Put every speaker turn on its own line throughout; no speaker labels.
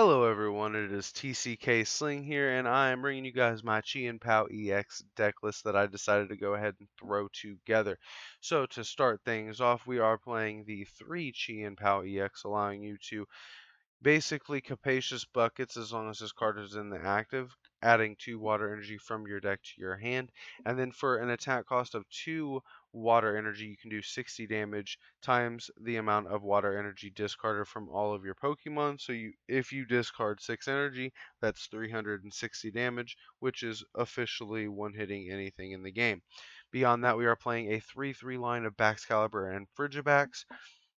Hello everyone, it is TCK Sling here, and I am bringing you guys my Chien-Pao EX deck list that I decided to go ahead and throw together. So to start things off, we are playing the 3 Chien-Pao EX, allowing you to basically capacious buckets as long as this card is in the active, adding 2 water energy from your deck to your hand. And then for an attack cost of 2 water energy, you can do 60 damage times the amount of water energy discarded from all of your Pokemon. So if you discard 6 energy, that's 360 damage, which is officially one-hitting anything in the game. Beyond that, we are playing a 3-3 line of Baxcalibur and Frigibax.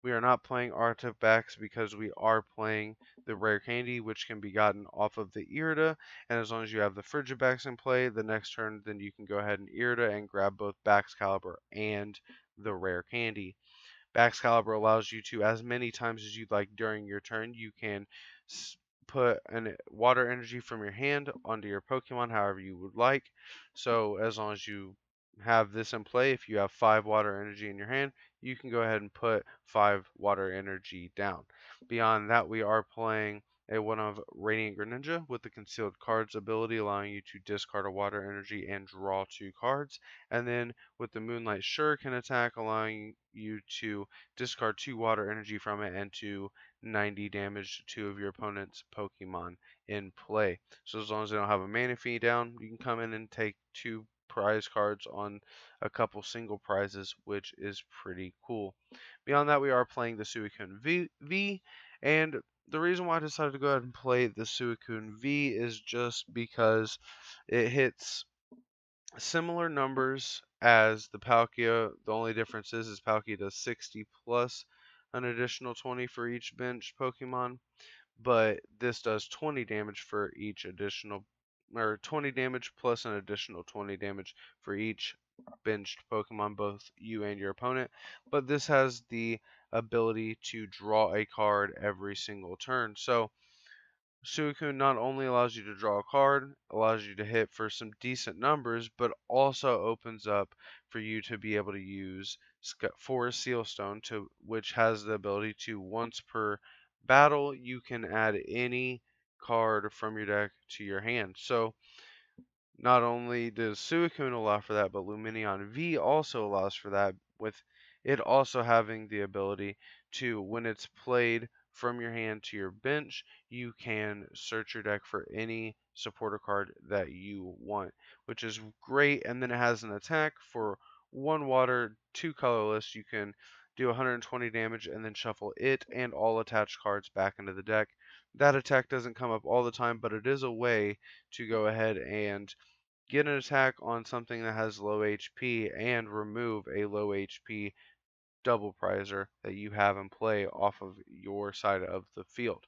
We are not playing artifacts because we are playing the rare candy, which can be gotten off of the Irida. And as long as you have the Frigibax in play, the next turn, then you can go ahead and Irida and grab both Baxcalibur and the rare candy. Baxcalibur allows you to, as many times as you'd like during your turn, you can put an water energy from your hand onto your Pokemon however you would like. So as long as you have this in play, if you have 5 water energy in your hand, you can go ahead and put 5 water energy down. Beyond that, we are playing a one of Radiant Greninja with the Concealed Cards ability, allowing you to discard a water energy and draw 2 cards. And then with the Moonlight Shuriken attack, allowing you to discard 2 water energy from it and to 90 damage to 2 of your opponent's Pokemon in play. So as long as they don't have a Manaphy down, you can come in and take 2 prize cards on a couple single prizes, which is pretty cool. Beyond that, we are playing the Suicune V, and the reason why I decided to go ahead and play the Suicune V is just because it hits similar numbers as the Palkia. The only difference is Palkia does 60 plus an additional 20 for each bench Pokemon, but this does 20 damage for each additional, or 20 damage plus an additional 20 damage for each benched Pokemon, both you and your opponent. But this has the ability to draw a card every single turn. So Suicune not only allows you to draw a card, allows you to hit for some decent numbers, but also opens up for you to be able to use Forest Sealstone, which has the ability to, once per battle, you can add any card from your deck to your hand. So not only does Suicune allow for that, but Lumineon V also allows for that, with it also having the ability to, when it's played from your hand to your bench, you can search your deck for any supporter card that you want, which is great. And then it has an attack for 1 water, 2 colorless. You can do 120 damage and then shuffle it and all attached cards back into the deck. That attack doesn't come up all the time, but it is a way to go ahead and get an attack on something that has low HP and remove a low HP double prizer that you have in play off of your side of the field.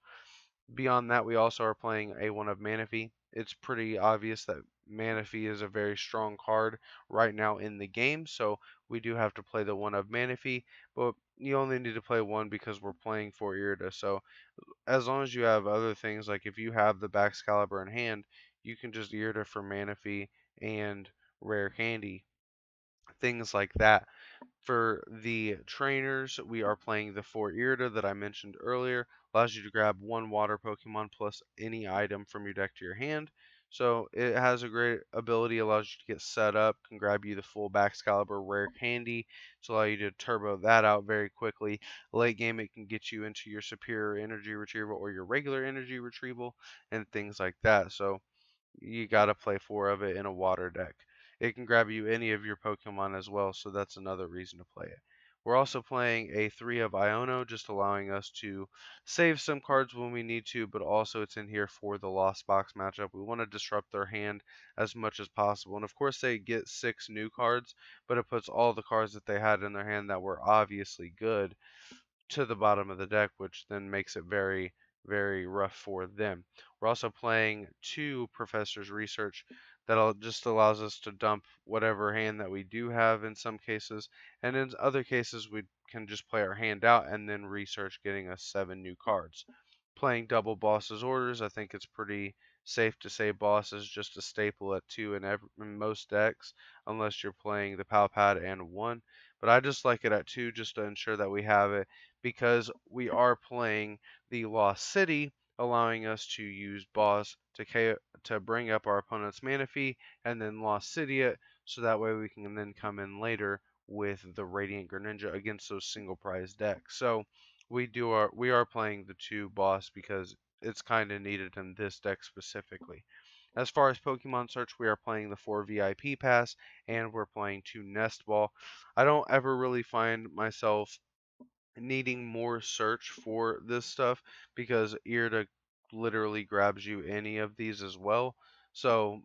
Beyond that, we also are playing a one of Manaphy. It's pretty obvious that Manaphy is a very strong card right now in the game, so we do have to play the one of Manaphy, but you only need to play one because we're playing for Irida. So as long as you have other things, like if you have the Baxcalibur in hand, you can just Irida for Manaphy and Rare Candy, things like that. For the trainers, we are playing the 4 Irida that I mentioned earlier. Allows you to grab 1 water Pokemon plus any item from your deck to your hand. So it has a great ability, allows you to get set up, can grab you the full Baxcalibur rare candy to allow you to turbo that out very quickly. Late game, it can get you into your superior energy retrieval or your regular energy retrieval and things like that. So you got to play 4 of it in a water deck. It can grab you any of your Pokemon as well, so that's another reason to play it. We're also playing a 3 of Iono, just allowing us to save some cards when we need to, but also it's in here for the Lost Box matchup. We want to disrupt their hand as much as possible. And of course, they get 6 new cards, but it puts all the cards that they had in their hand that were obviously good to the bottom of the deck, which then makes it very, very rough for them. We're also playing 2 Professor's Research that just allows us to dump whatever hand that we do have in some cases, and in other cases we can just play our hand out and then research getting us 7 new cards. Playing double Boss's Orders, I think it's pretty safe to say Boss is just a staple at 2 in most decks, unless you're playing the Palpad and 1. But I just like it at 2 just to ensure that we have it, because we are playing the Lost City, allowing us to use boss to bring up our opponent's mana fee and then Lost City it, so that way we can then come in later with the Radiant Greninja against those single prize decks. So we are playing the 2 boss because it's kind of needed in this deck specifically. As far as Pokemon Search, we are playing the 4 VIP Pass and we're playing 2 Nest Ball. I don't ever really find myself needing more search for this stuff because Irida literally grabs you any of these as well. So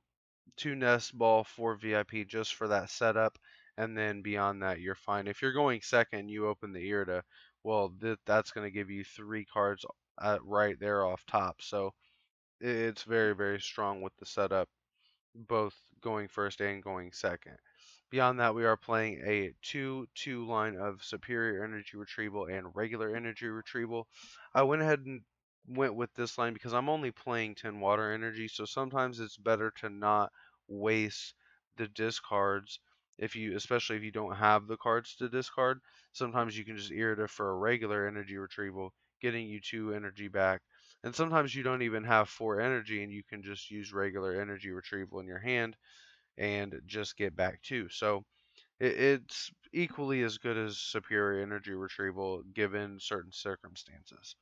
2 Nest Ball, 4 VIP just for that setup, and then beyond that you're fine. If you're going second, you open the Irida, well that's going to give you 3 cards right there off top. So it's very strong with the setup, both going first and going second. Beyond that, we are playing a 2-2 line of superior energy retrieval and regular energy retrieval. I went ahead and went with this line because I'm only playing 10 water energy, so sometimes it's better to not waste the discards especially if you don't have the cards to discard. Sometimes you can just Irida for a regular energy retrieval, getting you 2 energy back. And sometimes you don't even have 4 energy and you can just use regular energy retrieval in your hand and just get back 2. So it's equally as good as superior energy retrieval given certain circumstances.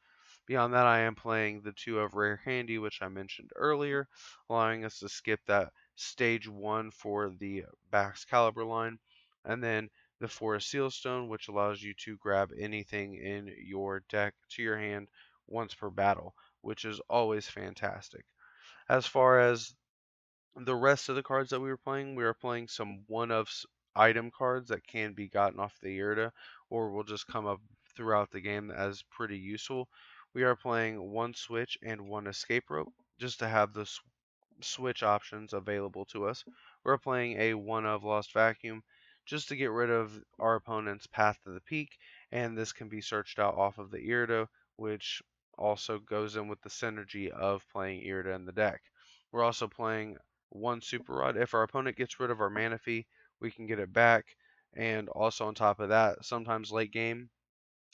Beyond that, I am playing the 2 of Rare Candy, which I mentioned earlier, allowing us to skip that stage 1 for the Bax Caliber line, and then the 4 Sealstone, which allows you to grab anything in your deck to your hand once per battle, which is always fantastic. As far as the rest of the cards that we are playing some one of item cards that can be gotten off the Irida or will just come up throughout the game as pretty useful. We are playing 1 switch and 1 escape rope just to have the switch options available to us. We're playing a 1 of Lost Vacuum just to get rid of our opponent's Path to the Peak, and this can be searched out off of the Irida, which also goes in with the synergy of playing Irida in the deck. We're also playing 1 Super Rod. If our opponent gets rid of our mana fee, we can get it back, and also on top of that, sometimes late game,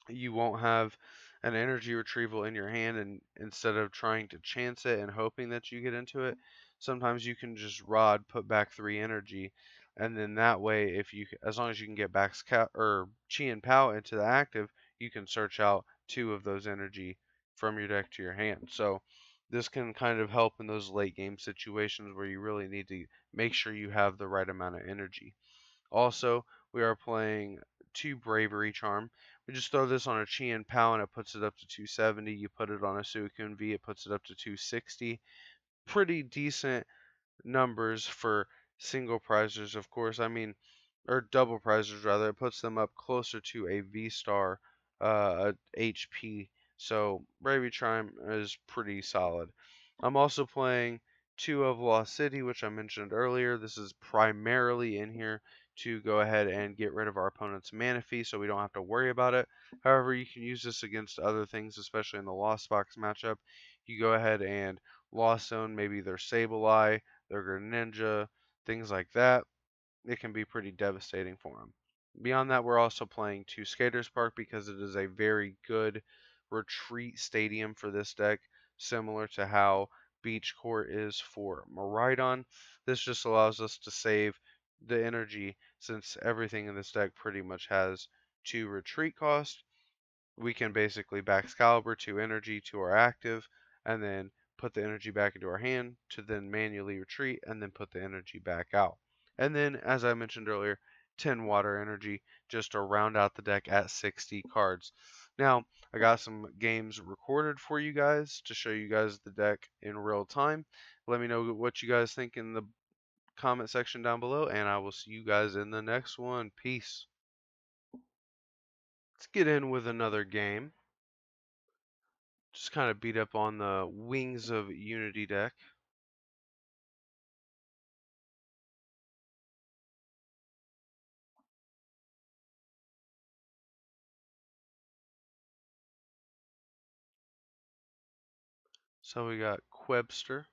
you won't have an energy retrieval in your hand, and instead of trying to chance it and hoping that you get into it, sometimes you can just rod put back 3 energy, and then that way if you as long as you can get back or Chien-Pao into the active, you can search out 2 of those energy from your deck to your hand. So this can kind of help in those late game situations where you really need to make sure you have the right amount of energy. Also, we are playing 2 Bravery Charm. We just throw this on a Chien-Pao and it puts it up to 270. You put it on a Suicune V, it puts it up to 260. Pretty decent numbers for single prizers, of course. I mean, or double prizers rather. It puts them up closer to a V star HP. So Bravery Charm is pretty solid. I'm also playing 2 of Lost City, which I mentioned earlier. This is primarily in here to go ahead and get rid of our opponent's mana fee so we don't have to worry about it. However, you can use this against other things, especially in the Lost Box matchup. You go ahead and Lost Zone maybe their Sableye, their Greninja, things like that. It can be pretty devastating for them. Beyond that, we're also playing 2 Skaters Park because it is a very good retreat stadium for this deck, similar to how Beach Court is for Miraidon. This just allows us to save the energy since everything in this deck pretty much has 2 retreat cost. We can basically back Caliber 2 energy to our active and then put the energy back into our hand to then manually retreat and then put the energy back out. And then, as I mentioned earlier, 10 water energy just to round out the deck at 60 cards. Now, I got some games recorded for you guys to show you guys the deck in real time. Let me know what you guys think in the comment section down below, and I will see you guys in the next one. Peace. Let's get in with another game. Just kind of beat up on the Wings of Unity deck. So we got Quebster,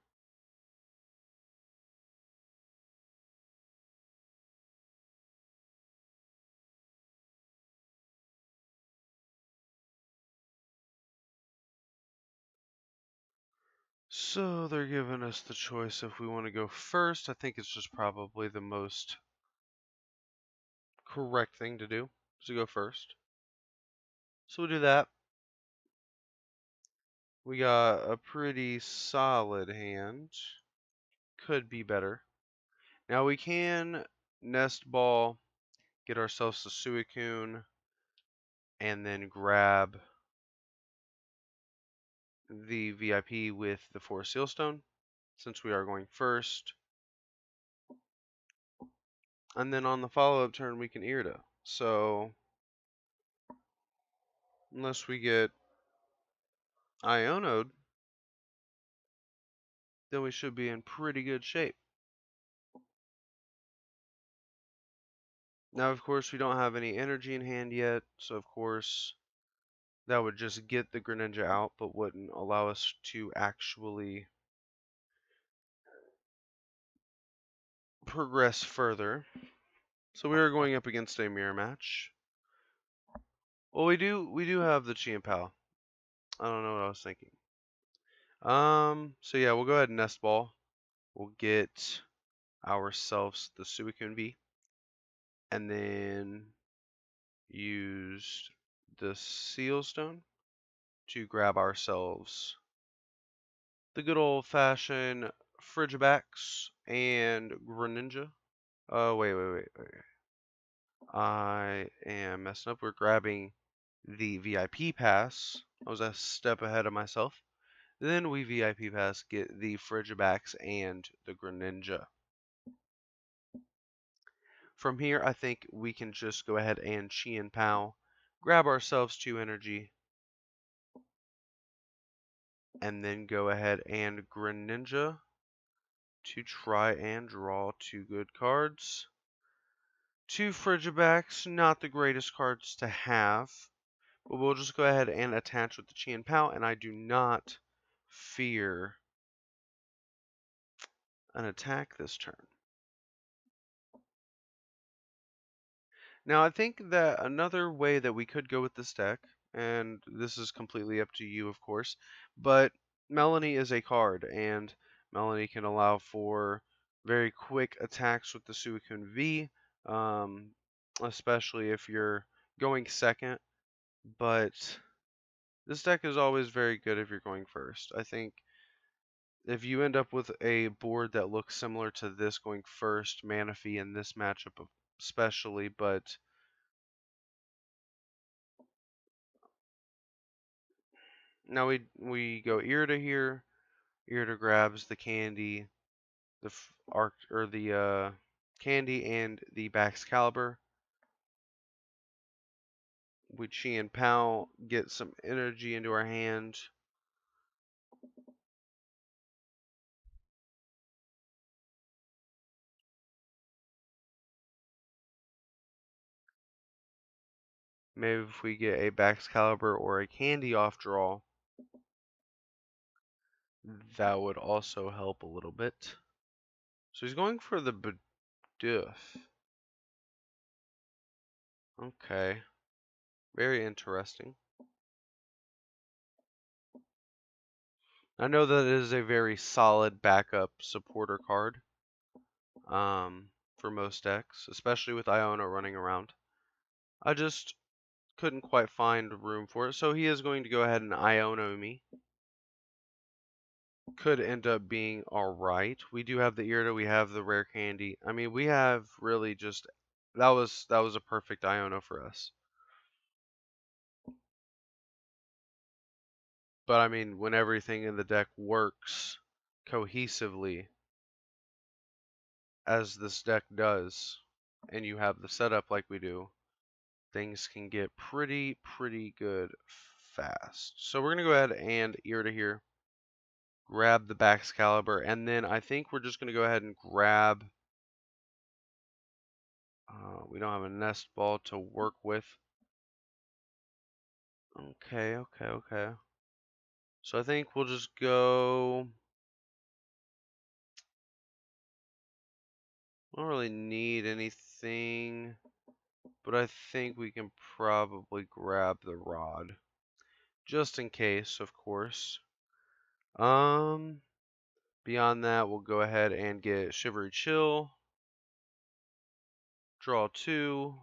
So they're giving us the choice if we want to go first. I think it's just probably the most correct thing to do, is to go first. So we'll do that. We got a pretty solid hand. Could be better. Now we can nest ball, get ourselves the Suicune, and then grab the VIP with the 4 Sealstone, since we are going first. And then on the follow-up turn, we can Irida. So, unless we get Iono'd, then we should be in pretty good shape. Now, of course, we don't have any energy in hand yet, so of course, that would just get the Greninja out, but wouldn't allow us to actually progress further. So we are going up against a mirror match. Well, we do have the Chien-Pao. I don't know what I was thinking. So yeah, we'll go ahead and nest ball. We'll get ourselves the Suicune V, and then use the Seal Stone to grab ourselves the good old-fashioned Frigibax and Greninja. Oh, wait. I am messing up. We're grabbing the VIP pass. I was a step ahead of myself. Then we VIP pass, get the Frigibax and the Greninja. From here, I think we can just go ahead and Chien-Pao, grab ourselves 2 energy, and then go ahead and Greninja to try and draw 2 good cards. 2 Frigibacks, not the greatest cards to have, but we'll just go ahead and attach with the Chien-Pao, and I do not fear an attack this turn. Now, I think that another way that we could go with this deck, and this is completely up to you, of course, but Melanie is a card, and Melanie can allow for very quick attacks with the Suicune V, um, especially if you're going second, but this deck is always very good if you're going first. I think if you end up with a board that looks similar to this going first, Manaphy in this matchup especially, but now we go Irida here. Irida grabs the candy, the arc or the candy and the Baxcalibur. We Chien-Pao get some energy into our hand. Maybe if we get a Baxcalibur or a candy off draw, that would also help a little bit. So he's going for the Bidoof. Okay. Very interesting. I know that it is a very solid backup supporter card for most decks, especially with Iona running around. I just couldn't quite find room for it, so he is going to go ahead and Iona me. Could end up being alright. We do have the Irida, we have the rare candy. I mean, we have really just that was a perfect Iona for us. But I mean, when everything in the deck works cohesively as this deck does, and you have the setup like we do, things can get pretty good fast. So we're gonna go ahead and Irida here, grab the Baxcalibur, and then I think we're just gonna go ahead and grab. We don't have a nest ball to work with. Okay. So I think we'll just go. I don't really need anything, but I think we can probably grab the rod. Just in case, of course. Um, Beyond that, we'll go ahead and get Shivery Chill, draw 2,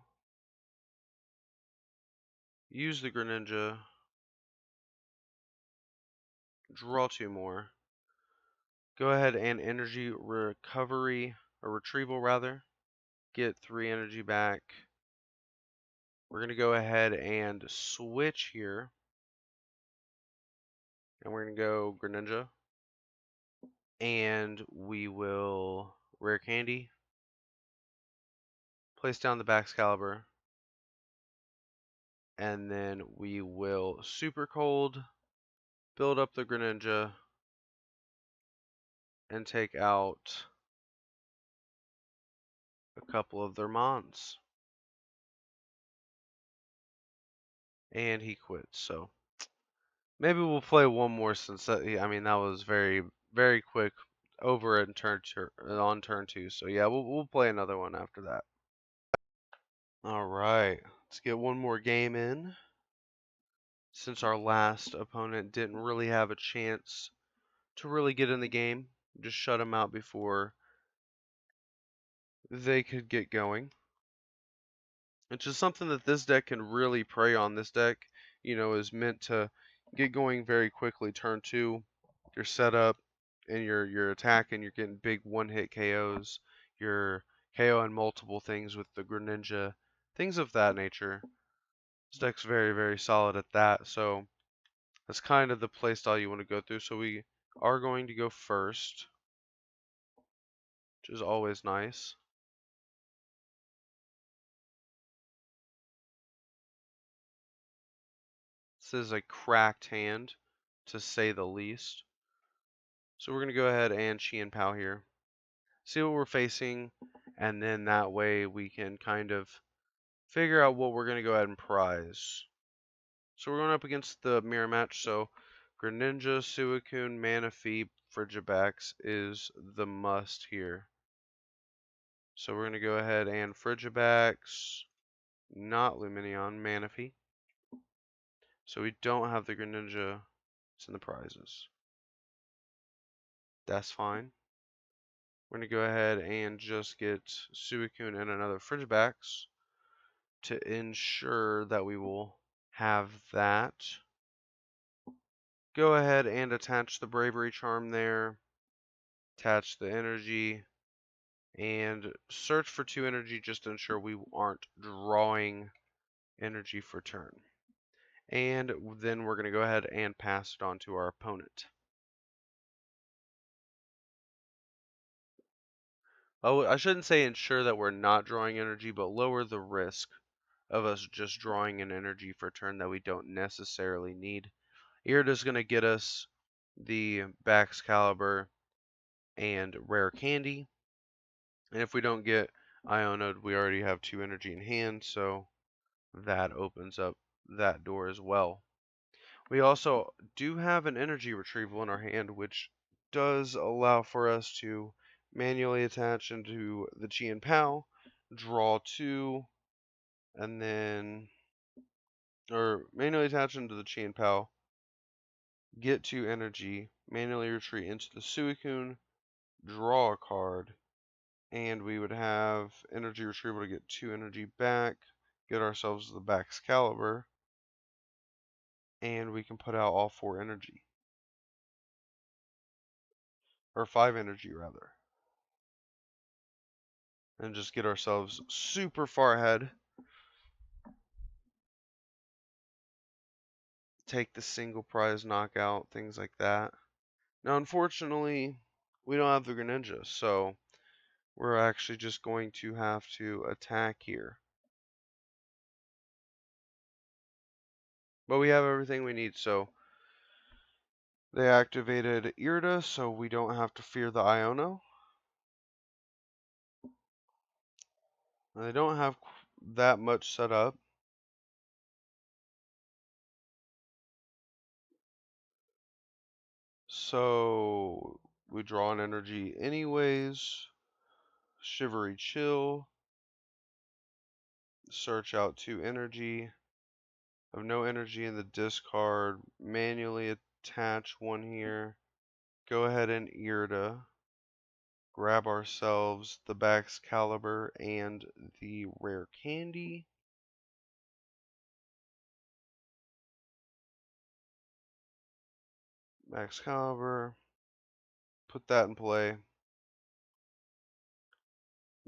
use the Greninja, draw 2 more. Go ahead and energy recovery, or retrieval rather. Get 3 energy back. We're going to go ahead and switch here. And we're going to go Greninja. And we will Rare Candy. Place down the Baxcalibur. And then we will Super Cold. Build up the Greninja. And take out a couple of their mons. And he quits. So maybe we'll play one more since that, I mean, that was very, very quick over on turn 2. So yeah, we'll play another one after that. All right, let's get one more game in. Since our last opponent didn't really have a chance to really get in the game, just shut them out before they could get going. Which is something that this deck can really prey on. This deck, is meant to get going very quickly. Turn 2, you're set up and you're attacking, you're getting big one-hit KOs. You're KOing multiple things with the Greninja, things of that nature. This deck's very, very solid at that. So that's kind of the playstyle you want to go through. So we are going to go first, which is always nice. This is a cracked hand, to say the least. So we're going to go ahead and Chien-Pao here. See what we're facing, and then that way we can kind of figure out what we're going to go ahead and prize. So we're going up against the mirror match, so Greninja, Suicune, Manaphy, Frigibax is the must here. So we're going to go ahead and Frigibax, not Lumineon, Manaphy. So we don't have the Greninja. It's in the prizes. That's fine. We're going to go ahead and just get Suicune and another Frigibax to ensure that we will have that. Go ahead and attach the Bravery Charm there. Attach the energy. And search for 2 energy just to ensure we aren't drawing energy for turn. And then we're going to go ahead and pass it on to our opponent. Oh, I shouldn't say ensure that we're not drawing energy, but lower the risk of us just drawing an energy for turn that we don't necessarily need. Irida's going to get us the Baxcalibur and Rare Candy. And if we don't get Ionode, we already have 2 energy in hand, so that opens up that door as well. We also do have an energy retrieval in our hand, which does allow for us to manually attach into the Chien-Pao, draw 2, and then, or manually attach into the Chien-Pao, get 2 energy, manually retreat into the Suicune, draw a card, and we would have energy retrieval to get 2 energy back, get ourselves the Baxcalibur, and we can put out all 4 energy. Or 5 energy, rather. And just get ourselves super far ahead. Take the single prize knockout, things like that. Now, unfortunately, we don't have the Greninja, so we're actually just going to have to attack here. But we have everything we need, so they activated Irida, so we don't have to fear the Iono. They don't have that much set up. So we draw an energy anyways. Shivery Chill. Search out 2 energy. Have no energy in the discard. Manually attach 1 here. go ahead and Irida, grab ourselves the Bax Caliber and the Rare Candy. Max Caliber, put that in play.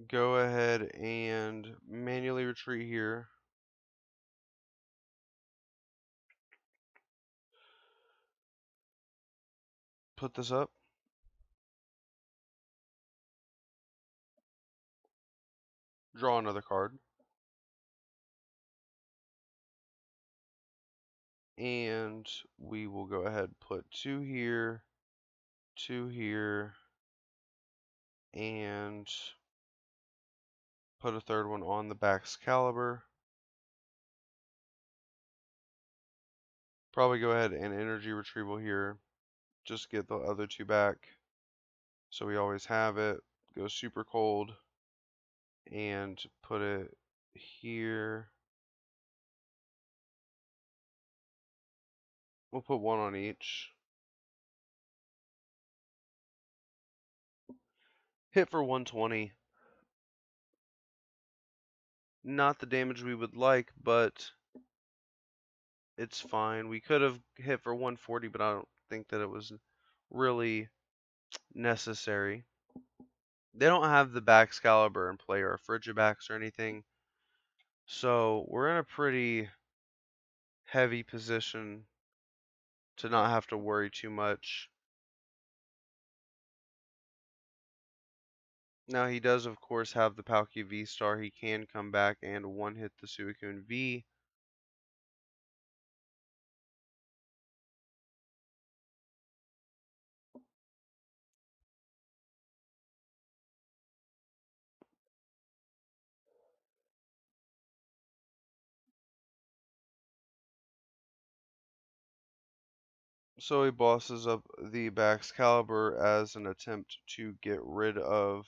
Go ahead and manually retreat here. Put this up. Draw another card. And we will go ahead and put 2 here, 2 here, and put a third one on the Bax Caliber. Probably go ahead and energy retrieval here. Just get the other 2 back. So we always have it. Go super cold. And put it here. We'll put 1 on each. Hit for 120. Not the damage we would like, but it's fine. We could have hit for 140, but I don't think that it was really necessary. They don't have the Baxcalibur in play or Frigibax or anything, so we're in a pretty heavy position to not have to worry too much. Now he does of course have the Palkia V-Star. He can come back and one-hit the Suicune V. So he bosses up the Baxcalibur as an attempt to get rid of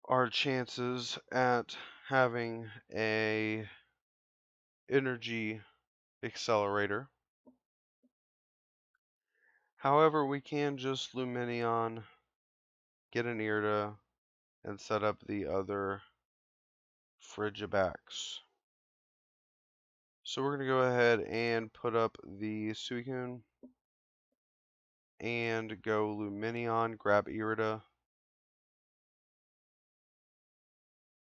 our chances at having a energy accelerator. However, we can just Lumineon, get an Irida, and set up the other Frigibax. So we're going to go ahead and put up the Suicune and go Lumineon, grab Irida.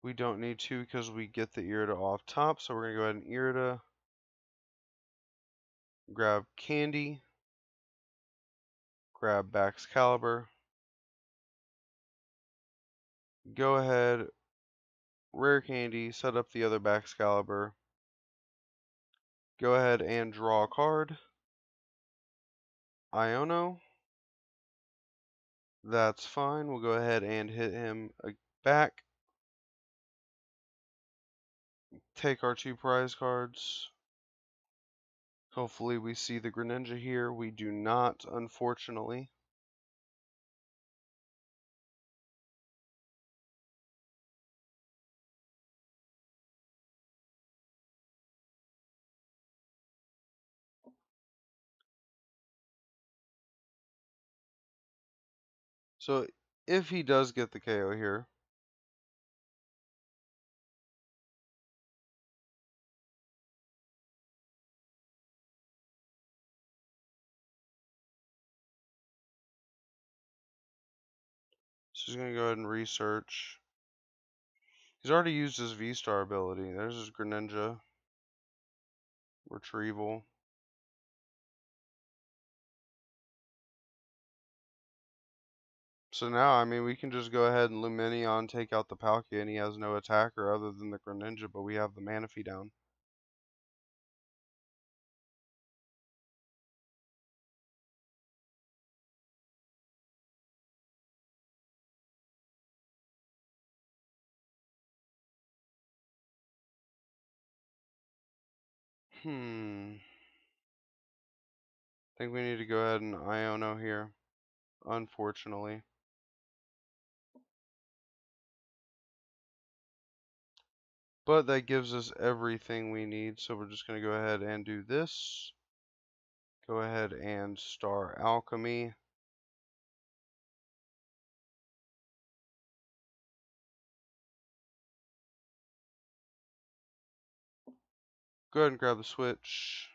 We don't need to because we get the Irida off top, so we're going to go ahead and Irida, grab Candy, grab Baxcalibur, go ahead, Rare Candy, set up the other Baxcalibur, go ahead and draw a card, Iono, that's fine, we'll go ahead and hit him back, take our 2 prize cards. Hopefully we see the Greninja here. We do not, unfortunately. So if he does get the KO here, so he's going to go ahead and research. He's already used his V-Star ability. There's his Greninja. Retrieval. So now, I mean, we can just go ahead and Lumineon, take out the Palkia, and he has no attacker other than the Greninja, but we have the Manaphy down. I think we need to go ahead and Iono here, unfortunately. But that gives us everything we need, so we're just going to go ahead and do this. Go ahead and Star Alchemy. Go ahead and grab the switch.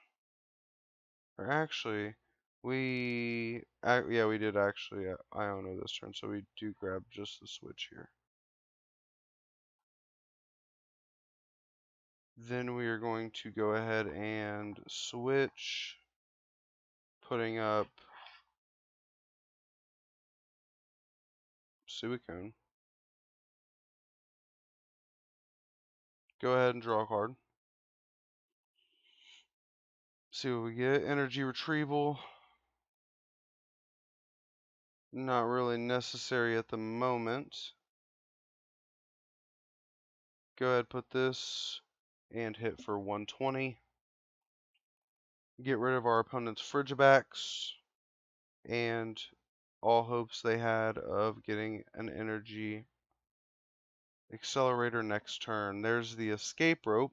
Or actually, yeah, we did actually Iono this turn, so we do grab just the switch here. Then we are going to go ahead and switch, putting up Suicune. Go ahead and draw a card. See what we get. Energy retrieval. Not really necessary at the moment. Go ahead, put this and hit for 120. Get rid of our opponent's Frigibacks and all hopes they had of getting an energy accelerator next turn. There's the escape rope.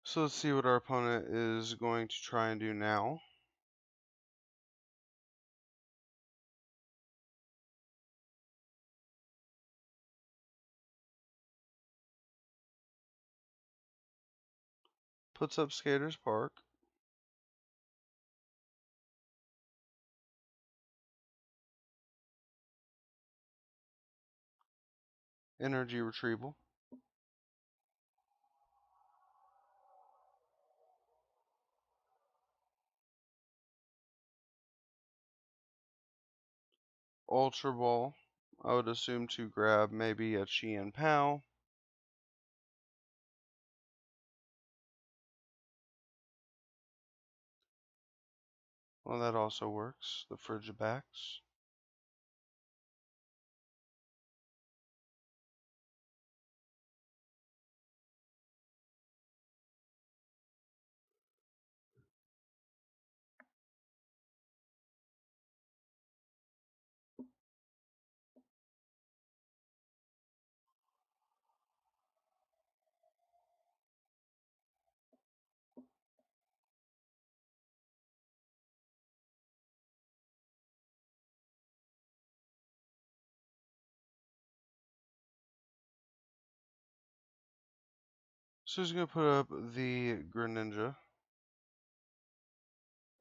So let's see what our opponent is going to try and do now. Puts up Skaters Park. Energy retrieval. Ultra Ball. I would assume to grab maybe a Chien-Pao. Well, that also works. The Frigibacks. So he's going to put up the Greninja.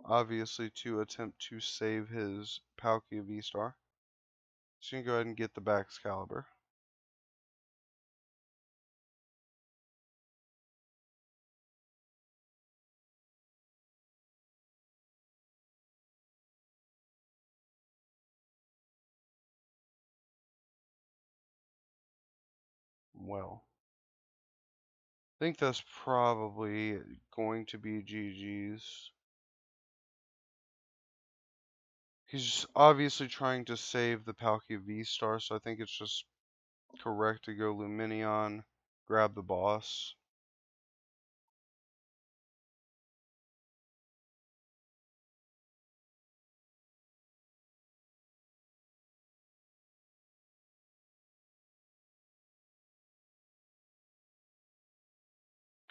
Obviously to attempt to save his Palkia V-Star. So you can go ahead and get the Baxcalibur. Well, I think that's probably going to be GG's. He's obviously trying to save the Palkia V-Star, so I think it's just correct to go Lumineon, grab the boss.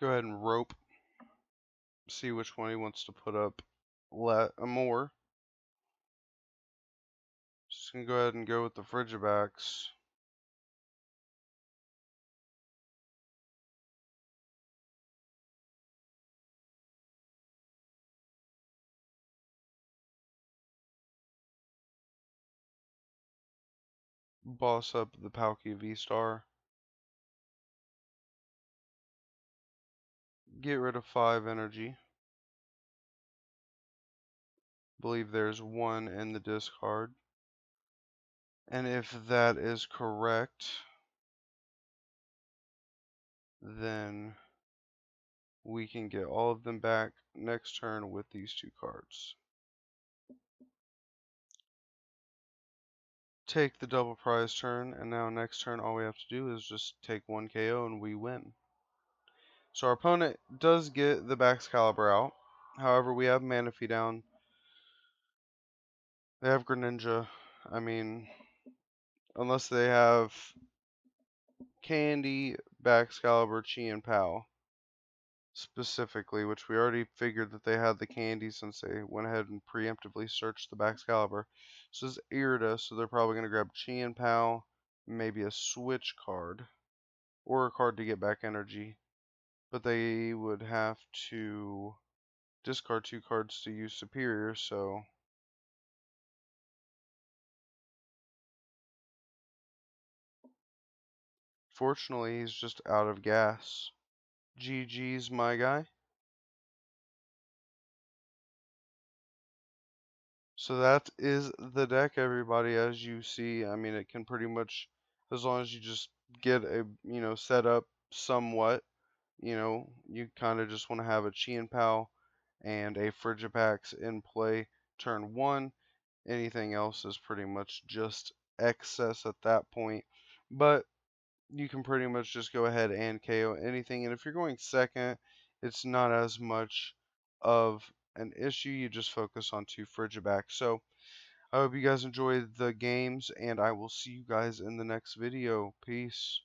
Go ahead and rope. See which one he wants to put up more. Just gonna go ahead and go with the Frigibacks. Boss up the Palkia V-Star. Get rid of 5 energy. Believe there's 1 in the discard. And if that is correct, then we can get all of them back next turn with these 2 cards. Take the double prize turn, and now next turn all we have to do is just take 1 KO and we win. So our opponent does get the Baxcalibur out. However, we have Manaphy down. They have Greninja. I mean, unless they have Candy, Baxcalibur, Chien-Pao. specifically, which we already figured that they had the candy since they went ahead and preemptively searched the back's caliber. So this is Irida, so they're probably going to grab Chien-Pao, maybe a switch card, or a card to get back energy. But they would have to discard 2 cards to use Superior, so fortunately he's just out of gas. GG's, my guy. So that is the deck, everybody. As you see, I mean, it can pretty much, as long as you just get a, set up somewhat, you kind of just want to have a Chien-Pao and a Frigipax in play turn 1. Anything else is pretty much just excess at that point. But you can pretty much just go ahead and KO anything. And if you're going second, it's not as much of an issue. You just focus on 2 Frigiback. So I hope you guys enjoyed the games, and I will see you guys in the next video. Peace.